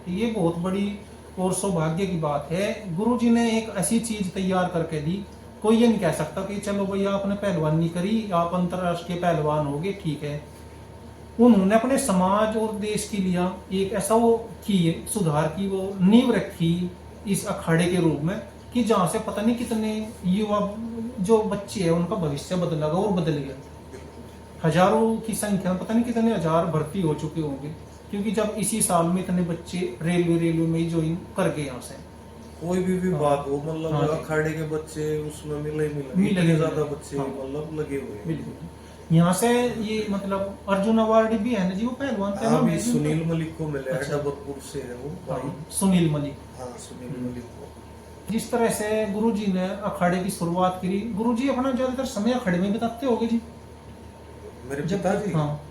ये बहुत बड़ी और सौभाग्य की बात है। गुरुजी ने एक ऐसी चीज तैयार करके दी, कोई ये नहीं कह सकता कि चलो भैया आपने पहलवानी करी, आप अंतरराष्ट्रीय पहलवान हो गए, ठीक है। उन्होंने अपने समाज और देश के लिए एक ऐसा वो की सुधार की वो नींव रखी इस अखाड़े के रूप में, कि जहां से पता नहीं कितने युवा जो बच्चे हैं उनका भविष्य बदला गया और बदल गया। हजारों की संख्या में पता नहीं कितने हजार भर्ती हो चुके होंगे, क्योंकि जब इसी साल में इतने बच्चे रेलवे में ही ज्वाइन कर गए यहाँ से। कोई भी विभाग हो, मतलब हाँ जी। अखाड़े के बच्चे उसमें मिले मिले ज्यादा बच्चे हाँ। मतलब लगे हुए हैं। बिल्कुल। यहाँ से ये मतलब अर्जुन अवार्ड भी है ना जी, वो पहलवान थे ना। अभी सुनील मलिक को मिला है, अच्छा। डबरपुर से है वो भाई। हाँ, सुनील मलिक। हाँ, सुनील मलिक को। जिस तरह से गुरुजी ने अखाड़े की शुरुआत करी, गुरुजी अपना ज्यादातर समय अखाड़े में बिताते होगे जी। मेरे पिताजी, हाँ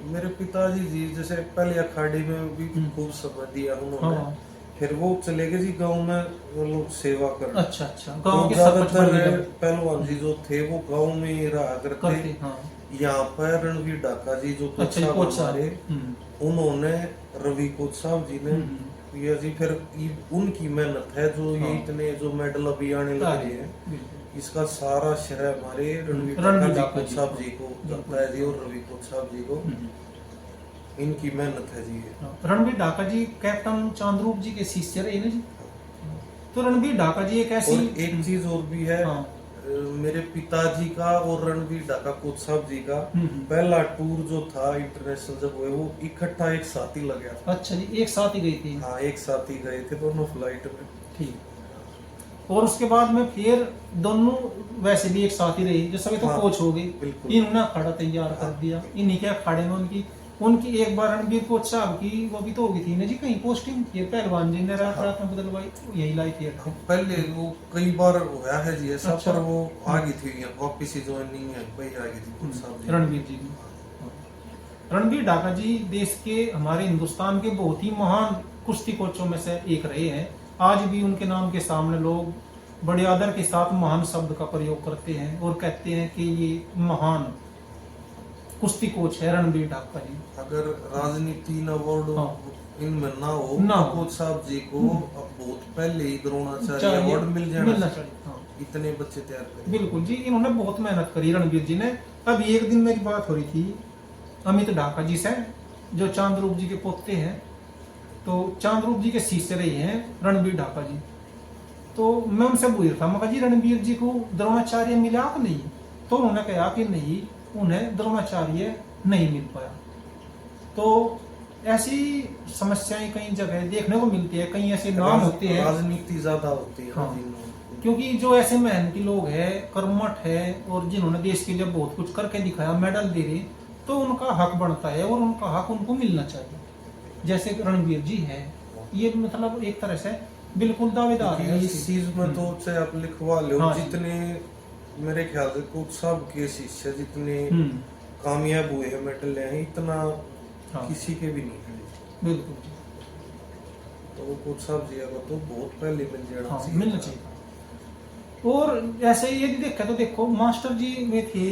मेरे पिताजी जी जैसे पहले अखाड़े में भी खूब समय दिया उन्होंने। हाँ। फिर वो चले गए जी गांव में, वो लोग सेवा कर। अच्छा अच्छा। तो गांव के सरपंच ज्यादातर पहलवान जी जो थे वो गांव में ही रहा करते। हाँ। यहाँ पर रणवीर डाका जी जो कोच अच्छा, साहब कोच साहब। हमारे, उन्होंने रवि कोच साहब जी ने ये जी, फिर उनकी मेहनत है जो ये इतने जो मेडल अभी आने लगे हैं, इसका सारा श्रेय हमारे रणवीर डाका कोच साहब जी को जाता है जी, और रवि कोच साहब जी को, इनकी मेहनत है जी। रणवीर डाका जी कैप्टन चांद्रूप जी के शिष्य रहे ना जी। तो रणवीर डाका जी एक ऐसी, और एक चीज और भी है, हाँ। मेरे पिताजी का और रणवीर डाका कोच साहब जी का पहला टूर जो था इंटरनेशनल जब हुए, वो इकट्ठा एक साथ ही लग गया था। अच्छा जी, एक साथ ही गई थी। हाँ, एक साथ ही गए थे दोनों फ्लाइट में। ठीक। और उसके बाद में फिर दोनों वैसे भी एक साथ ही रही, जो सभी तो हाँ, कोच हो गए। बिल्कुल। इन्होंने अखाड़ा तैयार कर दिया, इन्हीं के अखाड़े में उनकी एक बार रणबीर कोच साहब की वो भी तो होगी थी ना जी कहीं पोस्टिंग, ये पहलवान जी ने रात रात में बदलवाई, यही लाई थी। पहले वो कई बार हुआ है जी ऐसा। अच्छा। पर वो आ गई थी वापिस ही ज्वाइनिंग है वही आ गई थी कोच साहब जी। रणबीर जी की। रणबीर डाका जी देश के, हमारे हिंदुस्तान के बहुत ही महान कुश्ती कोचों में से एक रहे हैं। आज भी उनके नाम के सामने लोग बड़े आदर के साथ महान शब्द का प्रयोग करते हैं और कहते हैं कि ये महान कुश्ती कोच है रणबीर डाका जी। अगर राजनीति न अवार्ड इनमें ना हो ना तो कोच साहब जी को अब बहुत पहले ही द्रोणाचार्य अवार्ड मिल जाना चाहिए। हाँ। इतने बच्चे तैयार करे। बिल्कुल जी, इन्होंने बहुत मेहनत करी रणबीर जी ने। अब एक दिन मेरी बात हो रही थी अमित डाका जी से, जो चांद्रूप जी के पोते हैं, तो चांद्रूप जी के शिष्य रहे हैं रणबीर डाका जी। तो मैं उनसे पूछ रहा था, मैं कहा जी रणबीर जी को द्रोणाचार्य मिला कि नहीं? तो उन्होंने कहा कि नहीं, उन्हें द्रोणाचार्य नहीं मिल पाया। तो ऐसी समस्याएं कई जगह देखने को मिलती है, कई ऐसे नाम होते हैं, राजनीति ज्यादा होती है। हाँ। क्योंकि जो ऐसे मेहनती लोग हैं, कर्मठ है, और जिन्होंने देश के लिए बहुत कुछ करके दिखाया, मेडल दे रहे, तो उनका हक बनता है और उनका हक उनको मिलना चाहिए। जैसे रणवीर जी है, ये मतलब एक तरह से बिल्कुल दावेदार है इस चीज में। तो चाहे आप लिखवा लो, हाँ। जितने मेरे ख्याल से कोच साहब के शिष्य जितने कामयाब हुए हैं, मेडल हैं, इतना हाँ। किसी के भी नहीं है। बिल्कुल। तो वो कोच साहब जी को तो बहुत पहले मिल जाना हाँ, चाहिए। मिलना चाहिए। और ऐसे ही यदि देखा तो देखो मास्टर जी में थे,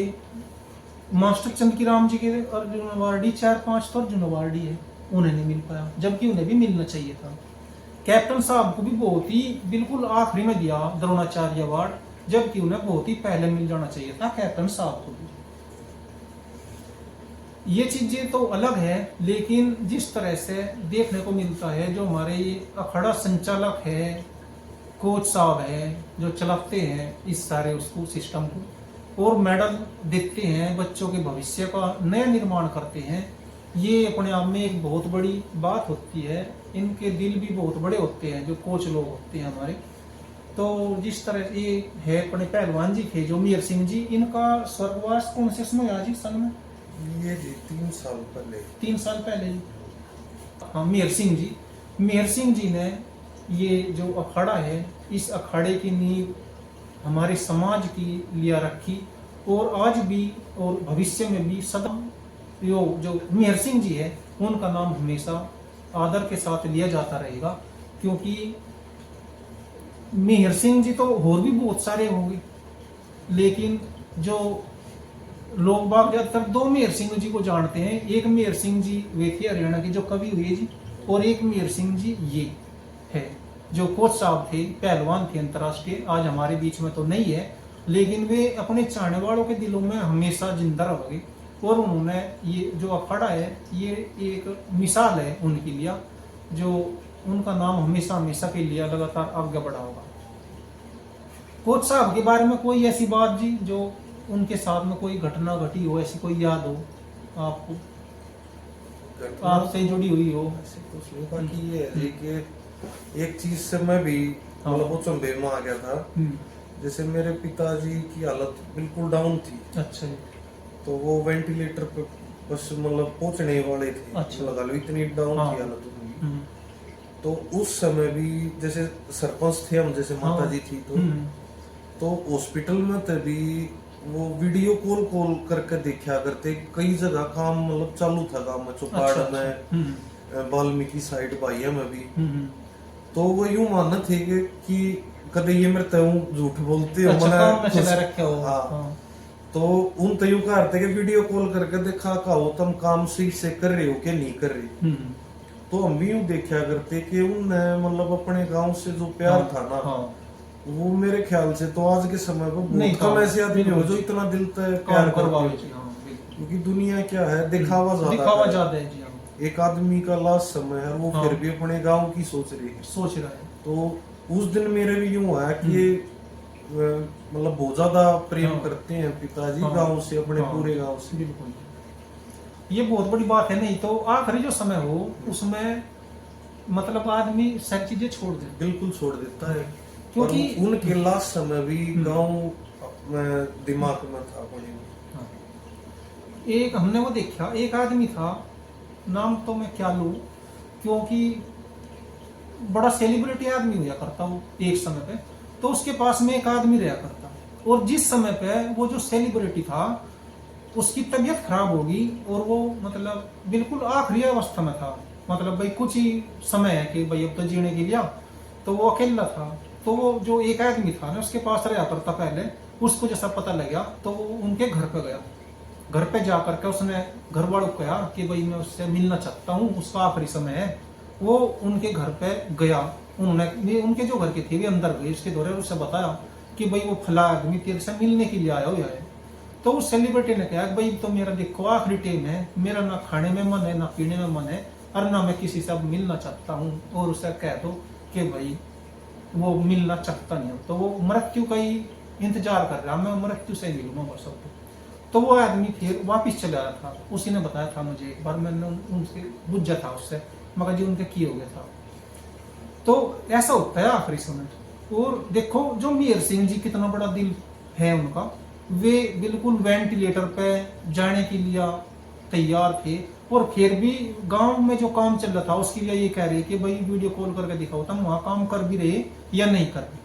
मास्टर चंद्र राम जी के अर्जुन अवार्डी 4-5 तो अर्जुन अवार्डी है, उन्हें नहीं मिल पाया, जबकि उन्हें भी मिलना चाहिए था। कैप्टन साहब को भी बहुत ही बिल्कुल आखिरी में दिया द्रोणाचार्य अवार्ड, जबकि उन्हें बहुत ही पहले मिल जाना चाहिए था कैप्टन साहब को भी। ये चीजें तो अलग है, लेकिन जिस तरह से देखने को मिलता है, जो हमारे ये अखाड़ा संचालक है, कोच साहब है, जो चलाते हैं इस सारे उसको सिस्टम को, और मेडल देते हैं, बच्चों के भविष्य का नया निर्माण करते हैं, ये अपने आप में एक बहुत बड़ी बात होती है। इनके दिल भी बहुत बड़े होते हैं जो कोच लोग होते हैं हमारे। तो जिस तरह ये है अपने पहलवान जी थे जो मीर सिंह जी, इनका स्वर्गवास कौन से समय हुआ जी सन में? ये जी 3 साल पहले। 3 साल पहले जी। हाँ, मेहर सिंह जी ने ये जो अखाड़ा है, इस अखाड़े की नींव हमारे समाज की लिया रखी, और आज भी और भविष्य में भी सदा जो मेहर सिंह जी है उनका नाम हमेशा आदर के साथ लिया जाता रहेगा। क्योंकि मेहर सिंह जी तो और भी बहुत सारे होंगे, लेकिन जो लोग बाग ज्यादातर 2 मेहर सिंह जी को जानते हैं। एक मेहर सिंह जी वे थे हरियाणा के जो कवि हुए जी, और एक मीर सिंह जी ये है जो कोच साहब थे, पहलवान थे अंतर्राष्ट्रीय, आज हमारे बीच में तो नहीं है, लेकिन वे अपने चाहने वालों के दिलों में हमेशा जिंदा रहोगे। और उन्होंने ये जो अखाड़ा है ये एक मिसाल है उनके लिए, जो उनका नाम हमेशा हमेशा के लिए लगातार आगे बढ़ा होगा। कोच साहब के बारे में कोई ऐसी बात जी जो उनके साथ में कोई घटना घटी हो, ऐसी कोई याद हो आपको, आपसे जुड़ी हुई हो? ऐसे कुछ नहीं, बाकी ये है जी कि एक चीज से मैं भी मतलब वो चंबे में आ गया था। जैसे मेरे पिताजी की हालत बिल्कुल डाउन थी। अच्छा जी। तो वो वेंटिलेटर पे बस मतलब पहुंचने वाले थे। अच्छा। लगा लो इतनी डाउन थी हालत उनकी। तो उस समय भी जैसे सरपंच थे हम, जैसे माता जी थी, तो हॉस्पिटल में तभी वो वीडियो कॉल करके देखा करते। कई जगह काम मतलब चालू था, काम में चौपाड़ में, वाल्मीकि साइड भाइया में भी। तो वो यूं मानना थे कि कदे ये मेरे तय झूठ बोलते हो, हाँ। तो उन तयू का अर्थ है कि वीडियो कॉल करके देखा का हो तुम काम सही से कर रहे हो कि नहीं कर रहे। तो हम भी यूं देखा करते कि उनने मतलब अपने गांव से जो प्यार था ना, वो मेरे ख्याल से तो आज के समय पर बहुत कम ऐसे आदमी हो जो इतना दिल तक प्यार करते। क्योंकि दुनिया क्या है, दिखावा ज्यादा है। एक आदमी का लास्ट समय है, वो फिर भी अपने गांव की सोच रहा है। तो उस दिन मेरे भी यूं हुआ कि मतलब बहुत ज्यादा प्रेम करते हैं पिताजी गांव से, अपने पूरे गांव से। बिल्कुल, ये बहुत बड़ी बात है। नहीं तो आखिरी जो समय हो उसमें मतलब आदमी सारी चीजें छोड़ दे, बिल्कुल छोड़ देता है। क्योंकि उनके लास्ट समय भी गांव दिमाग में था अपने। एक हमने वो देखा, एक आदमी था, नाम तो मैं क्या लूं, क्योंकि बड़ा सेलिब्रिटी आदमी हुआ करता वो एक समय पे। तो उसके पास में एक आदमी रहा करता, और जिस समय पे वो जो सेलिब्रिटी था उसकी तबीयत खराब होगी और वो मतलब बिल्कुल आखिरी अवस्था में था, मतलब भाई कुछ ही समय है कि भाई अब तो जीने के लिए, तो वो अकेला था। तो वो जो एक आदमी था ना उसके पास रहा करता पहले, उसको जैसा पता लगा तो वो उनके घर पे गया। घर पे जा करके उसने घर वालों को कहा कि भाई मैं उससे मिलना चाहता हूँ, उसका आखिरी समय है। वो उनके घर पे गया, उन्होंने उनके जो घर के थे वे अंदर गए, उसके दौरान उससे बताया कि भाई वो फला आदमी तेरे से मिलने के लिए आया हुआ है। तो उस सेलिब्रिटी ने कहा भाई तो मेरा देखो आखिरी टाइम है, मेरा ना खाने में मन है ना पीने में मन है, और ना मैं किसी से मिलना चाहता हूँ, और उसे कह दो कि भाई वो मिलना चाहता नहीं, तो वो मृत्यु का ही इंतजार कर रहा, मैं मृत्यु से मिलूंगा बस अब। तो वो आदमी फिर वापिस चला आया था। उसी ने बताया था मुझे, एक बार मैंने उनसे बुझा था उससे, मगर जी उनके की हो गया था। तो ऐसा होता है आखिरी समय। और देखो जो मीर सिंह जी, कितना बड़ा दिल है उनका, वे बिल्कुल वेंटिलेटर पे जाने के लिए तैयार थे, और फिर भी गांव में जो काम चल रहा था उसके लिए ये कह रहे कि भाई वीडियो कॉल करके दिखाओ तुम वहां काम कर भी रहे या नहीं कर रहे।